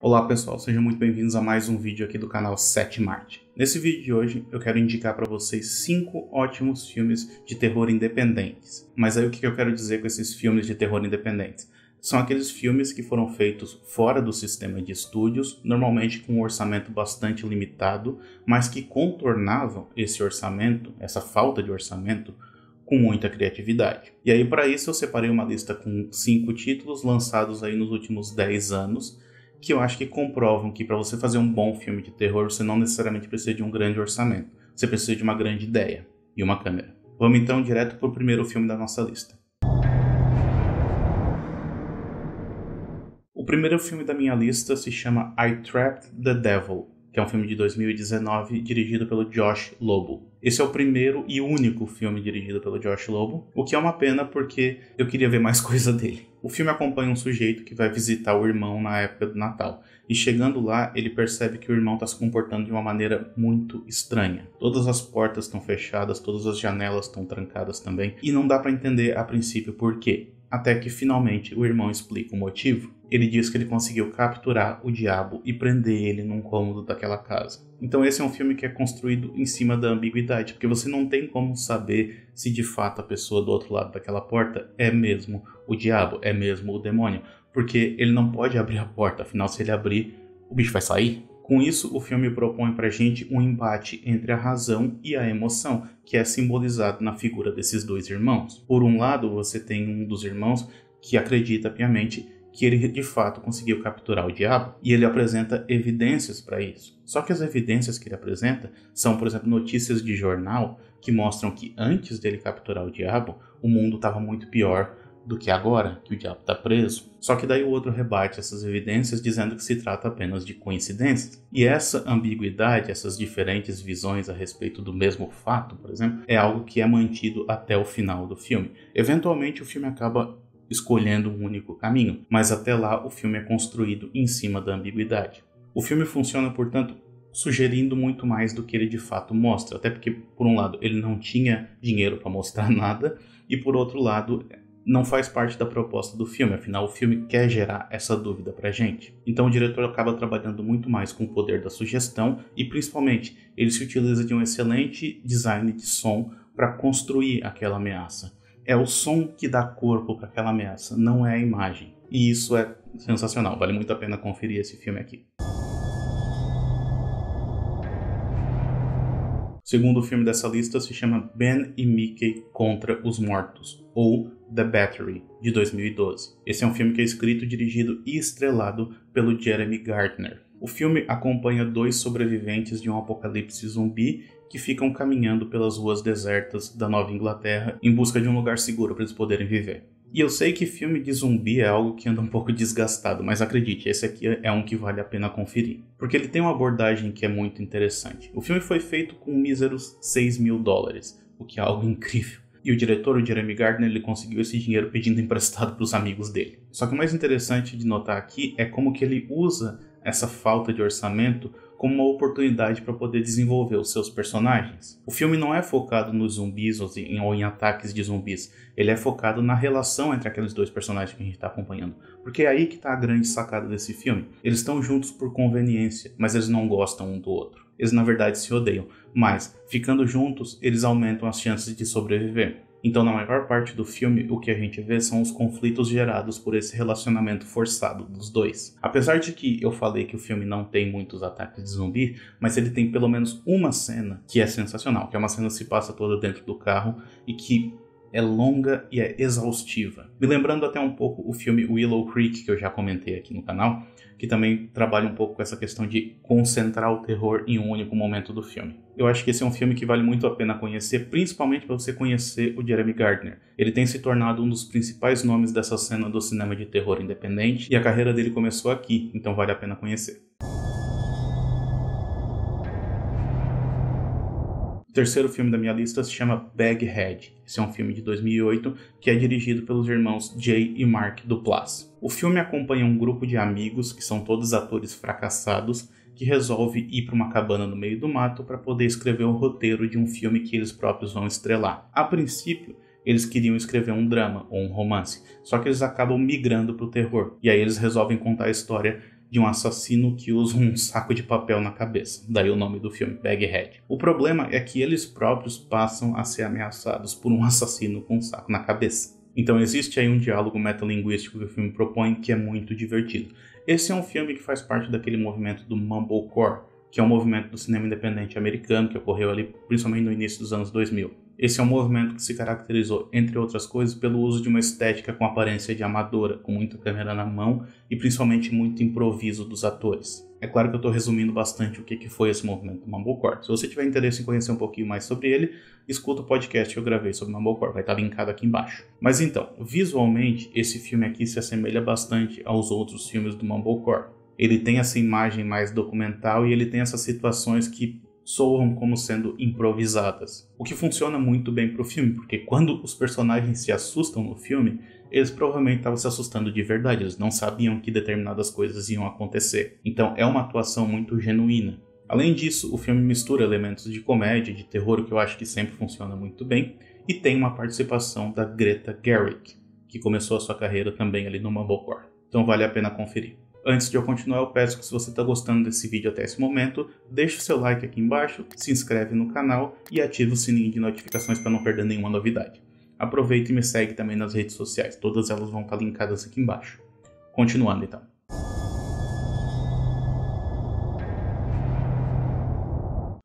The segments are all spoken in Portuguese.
Olá pessoal, sejam muito bem-vindos a mais um vídeo aqui do canal 7 Marte. Nesse vídeo de hoje eu quero indicar para vocês 5 ótimos filmes de terror independentes. Mas aí o que eu quero dizer com esses filmes de terror independentes? São aqueles filmes que foram feitos fora do sistema de estúdios, normalmente com um orçamento bastante limitado, mas que contornavam esse orçamento, essa falta de orçamento, com muita criatividade. E aí para isso eu separei uma lista com 5 títulos lançados aí nos últimos 10 anos, que eu acho que comprovam que para você fazer um bom filme de terror, você não necessariamente precisa de um grande orçamento. Você precisa de uma grande ideia e uma câmera. Vamos então direto para o primeiro filme da nossa lista. O primeiro filme da minha lista se chama I Trapped the Devil, que é um filme de 2019 dirigido pelo Josh Lobo. Esse é o primeiro e único filme dirigido pelo Josh Lobo, o que é uma pena porque eu queria ver mais coisa dele. O filme acompanha um sujeito que vai visitar o irmão na época do Natal, e chegando lá ele percebe que o irmão está se comportando de uma maneira muito estranha. Todas as portas estão fechadas, todas as janelas estão trancadas também, e não dá para entender a princípio por quê. Até que finalmente o irmão explica o motivo. Ele diz que ele conseguiu capturar o diabo e prender ele num cômodo daquela casa. Então esse é um filme que é construído em cima da ambiguidade, porque você não tem como saber se de fato a pessoa do outro lado daquela porta é mesmo o diabo, é mesmo o demônio, porque ele não pode abrir a porta, afinal se ele abrir, o bicho vai sair. Com isso, o filme propõe pra gente um embate entre a razão e a emoção, que é simbolizado na figura desses dois irmãos. Por um lado, você tem um dos irmãos que acredita piamente que ele de fato conseguiu capturar o diabo, e ele apresenta evidências para isso. Só que as evidências que ele apresenta são, por exemplo, notícias de jornal que mostram que antes dele capturar o diabo, o mundo estava muito pior do que agora, que o diabo está preso. Só que daí o outro rebate essas evidências dizendo que se trata apenas de coincidências. E essa ambiguidade, essas diferentes visões a respeito do mesmo fato, por exemplo, é algo que é mantido até o final do filme. Eventualmente o filme acaba escolhendo um único caminho, mas até lá o filme é construído em cima da ambiguidade. O filme funciona, portanto, sugerindo muito mais do que ele de fato mostra, até porque, por um lado, ele não tinha dinheiro para mostrar nada, e por outro lado, não faz parte da proposta do filme, afinal o filme quer gerar essa dúvida pra gente. Então o diretor acaba trabalhando muito mais com o poder da sugestão e principalmente ele se utiliza de um excelente design de som para construir aquela ameaça. É o som que dá corpo para aquela ameaça, não é a imagem. E isso é sensacional, vale muito a pena conferir esse filme aqui. O segundo filme dessa lista se chama Ben e Mickey contra os Mortos, ou The Battery, de 2012. Esse é um filme que é escrito, dirigido e estrelado pelo Jeremy Gardner. O filme acompanha dois sobreviventes de um apocalipse zumbi que ficam caminhando pelas ruas desertas da Nova Inglaterra em busca de um lugar seguro para eles poderem viver. E eu sei que filme de zumbi é algo que anda um pouco desgastado, mas acredite, esse aqui é um que vale a pena conferir. Porque ele tem uma abordagem que é muito interessante. O filme foi feito com míseros $6.000, o que é algo incrível. E o diretor, o Jeremy Gardner, ele conseguiu esse dinheiro pedindo emprestado para os amigos dele. Só que o mais interessante de notar aqui é como que ele usa essa falta de orçamento como uma oportunidade para poder desenvolver os seus personagens. O filme não é focado nos zumbis ou em ataques de zumbis, ele é focado na relação entre aqueles dois personagens que a gente está acompanhando. Porque é aí que está a grande sacada desse filme. Eles estão juntos por conveniência, mas eles não gostam um do outro. Eles na verdade se odeiam, mas ficando juntos eles aumentam as chances de sobreviver. Então, na maior parte do filme, o que a gente vê são os conflitos gerados por esse relacionamento forçado dos dois. Apesar de que eu falei que o filme não tem muitos ataques de zumbi, mas ele tem pelo menos uma cena que é sensacional, que é uma cena que se passa toda dentro do carro e que é longa e é exaustiva. Me lembrando até um pouco o filme Willow Creek, que eu já comentei aqui no canal, que também trabalha um pouco com essa questão de concentrar o terror em um único momento do filme. Eu acho que esse é um filme que vale muito a pena conhecer, principalmente para você conhecer o Jeremy Gardner. Ele tem se tornado um dos principais nomes dessa cena do cinema de terror independente, e a carreira dele começou aqui, então vale a pena conhecer. O terceiro filme da minha lista se chama Baghead. Esse é um filme de 2008 que é dirigido pelos irmãos Jay e Mark Duplass. O filme acompanha um grupo de amigos, que são todos atores fracassados, que resolve ir para uma cabana no meio do mato para poder escrever o roteiro de um filme que eles próprios vão estrelar. A princípio, eles queriam escrever um drama ou um romance, só que eles acabam migrando para o terror. E aí eles resolvem contar a história de um assassino que usa um saco de papel na cabeça. Daí o nome do filme, Baghead. O problema é que eles próprios passam a ser ameaçados por um assassino com um saco na cabeça. Então existe aí um diálogo metalinguístico que o filme propõe que é muito divertido. Esse é um filme que faz parte daquele movimento do Mumblecore, que é um movimento do cinema independente americano que ocorreu ali principalmente no início dos anos 2000. Esse é um movimento que se caracterizou, entre outras coisas, pelo uso de uma estética com aparência de amadora, com muita câmera na mão e principalmente muito improviso dos atores. É claro que eu estou resumindo bastante o que foi esse movimento do Mumblecore. Se você tiver interesse em conhecer um pouquinho mais sobre ele, escuta o podcast que eu gravei sobre o Mumblecore, vai estar linkado aqui embaixo. Mas então, visualmente, esse filme aqui se assemelha bastante aos outros filmes do Mumblecore. Ele tem essa imagem mais documental e ele tem essas situações que soam como sendo improvisadas. O que funciona muito bem para o filme, porque quando os personagens se assustam no filme, eles provavelmente estavam se assustando de verdade, eles não sabiam que determinadas coisas iam acontecer. Então é uma atuação muito genuína. Além disso, o filme mistura elementos de comédia, de terror, o que eu acho que sempre funciona muito bem, e tem uma participação da Greta Gerwig, que começou a sua carreira também ali no Mumblecore. Então vale a pena conferir. Antes de eu continuar, eu peço que se você está gostando desse vídeo até esse momento, deixe o seu like aqui embaixo, se inscreve no canal e ative o sininho de notificações para não perder nenhuma novidade. Aproveita e me segue também nas redes sociais, todas elas vão estar linkadas aqui embaixo. Continuando então.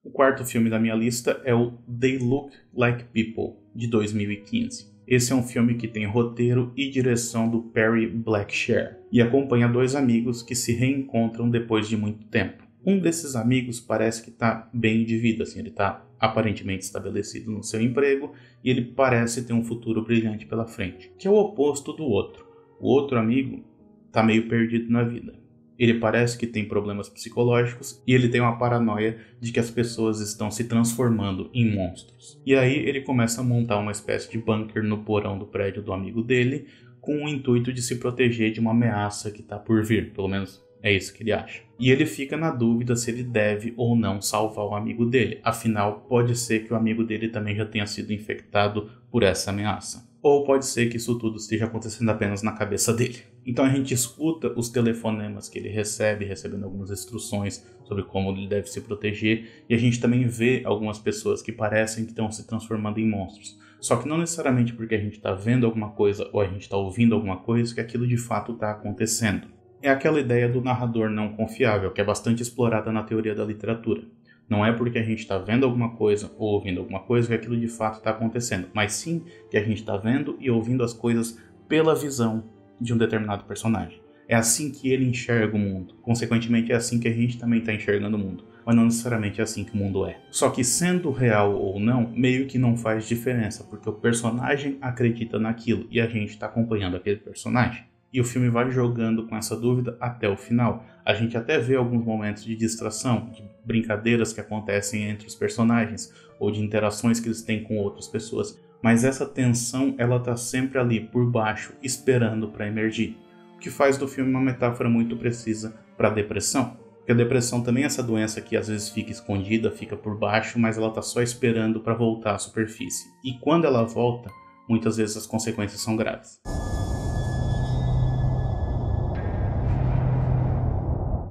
O quarto filme da minha lista é o They Look Like People, de 2015. Esse é um filme que tem roteiro e direção do Perry Blackshear e acompanha dois amigos que se reencontram depois de muito tempo. Um desses amigos parece que está bem de vida, assim, ele está aparentemente estabelecido no seu emprego e ele parece ter um futuro brilhante pela frente, que é o oposto do outro. O outro amigo está meio perdido na vida. Ele parece que tem problemas psicológicos e ele tem uma paranoia de que as pessoas estão se transformando em monstros. E aí ele começa a montar uma espécie de bunker no porão do prédio do amigo dele com o intuito de se proteger de uma ameaça que está por vir, pelo menos é isso que ele acha. E ele fica na dúvida se ele deve ou não salvar o amigo dele, afinal pode ser que o amigo dele também já tenha sido infectado por essa ameaça. Ou pode ser que isso tudo esteja acontecendo apenas na cabeça dele. Então a gente escuta os telefonemas que ele recebe, recebendo algumas instruções sobre como ele deve se proteger, e a gente também vê algumas pessoas que parecem que estão se transformando em monstros. Só que não necessariamente porque a gente está vendo alguma coisa ou a gente está ouvindo alguma coisa que aquilo de fato está acontecendo. É aquela ideia do narrador não confiável, que é bastante explorada na teoria da literatura. Não é porque a gente está vendo alguma coisa ou ouvindo alguma coisa que aquilo de fato está acontecendo, mas sim que a gente está vendo e ouvindo as coisas pela visão de um determinado personagem. É assim que ele enxerga o mundo. Consequentemente, é assim que a gente também está enxergando o mundo. Mas não necessariamente é assim que o mundo é. Só que sendo real ou não, meio que não faz diferença, porque o personagem acredita naquilo e a gente está acompanhando aquele personagem. E o filme vai jogando com essa dúvida até o final. A gente até vê alguns momentos de distração, de brincadeiras que acontecem entre os personagens, ou de interações que eles têm com outras pessoas. Mas essa tensão, ela tá sempre ali por baixo, esperando para emergir. O que faz do filme uma metáfora muito precisa para a depressão. Porque a depressão também é essa doença que às vezes fica escondida, fica por baixo, mas ela tá só esperando para voltar à superfície. E quando ela volta, muitas vezes as consequências são graves.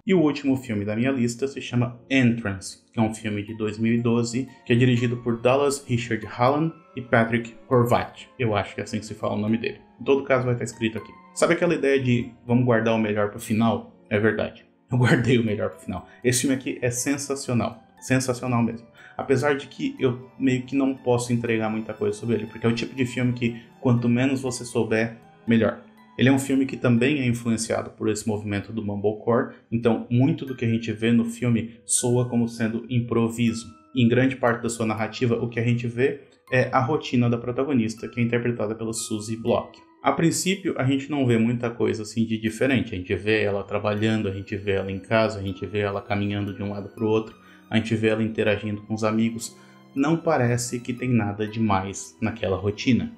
E o último filme da minha lista se chama Entrance, que é um filme de 2012, que é dirigido por Dallas Richard Hallam e Patrick Horvath. Eu acho que é assim que se fala o nome dele. Em todo caso vai estar escrito aqui. Sabe aquela ideia de vamos guardar o melhor para o final? É verdade. Eu guardei o melhor para o final. Esse filme aqui é sensacional. Sensacional mesmo. Apesar de que eu meio que não posso entregar muita coisa sobre ele, porque é o tipo de filme que quanto menos você souber, melhor. Ele é um filme que também é influenciado por esse movimento do Mumblecore, então muito do que a gente vê no filme soa como sendo improviso. E em grande parte da sua narrativa, o que a gente vê é a rotina da protagonista, que é interpretada pela Susie Block. A princípio, a gente não vê muita coisa assim de diferente. A gente vê ela trabalhando, a gente vê ela em casa, a gente vê ela caminhando de um lado para o outro, a gente vê ela interagindo com os amigos. Não parece que tem nada demais naquela rotina.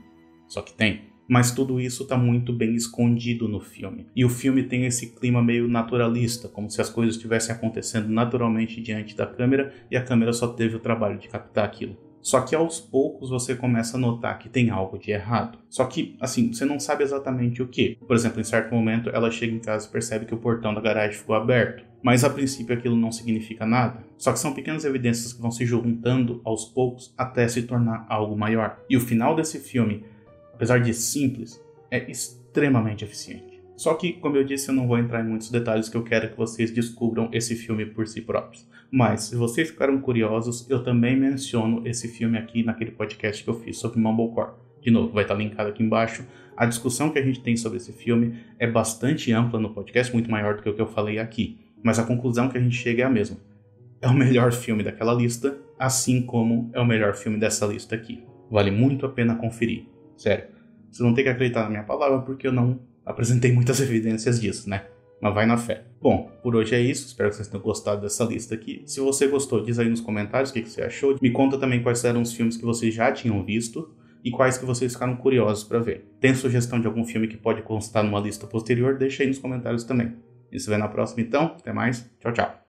Só que tem. Mas tudo isso está muito bem escondido no filme. E o filme tem esse clima meio naturalista, como se as coisas estivessem acontecendo naturalmente diante da câmera e a câmera só teve o trabalho de captar aquilo. Só que aos poucos você começa a notar que tem algo de errado. Só que, assim, você não sabe exatamente o que. Por exemplo, em certo momento ela chega em casa e percebe que o portão da garagem ficou aberto. Mas a princípio aquilo não significa nada. Só que são pequenas evidências que vão se juntando aos poucos até se tornar algo maior. E o final desse filme, apesar de simples, é extremamente eficiente. Só que, como eu disse, eu não vou entrar em muitos detalhes, que eu quero que vocês descubram esse filme por si próprios. Mas, se vocês ficaram curiosos, eu também menciono esse filme aqui naquele podcast que eu fiz sobre Mumblecore. De novo, vai estar linkado aqui embaixo. A discussão que a gente tem sobre esse filme é bastante ampla no podcast, muito maior do que o que eu falei aqui. Mas a conclusão que a gente chega é a mesma. É o melhor filme daquela lista, assim como é o melhor filme dessa lista aqui. Vale muito a pena conferir. Sério. Você não tem que acreditar na minha palavra, porque eu não apresentei muitas evidências disso, né? Mas vai na fé. Bom, por hoje é isso. Espero que vocês tenham gostado dessa lista aqui. Se você gostou, diz aí nos comentários o que você achou. Me conta também quais eram os filmes que vocês já tinham visto e quais que vocês ficaram curiosos para ver. Tem sugestão de algum filme que pode constar numa lista posterior? Deixa aí nos comentários também. E se vê na próxima então. Até mais. Tchau, tchau.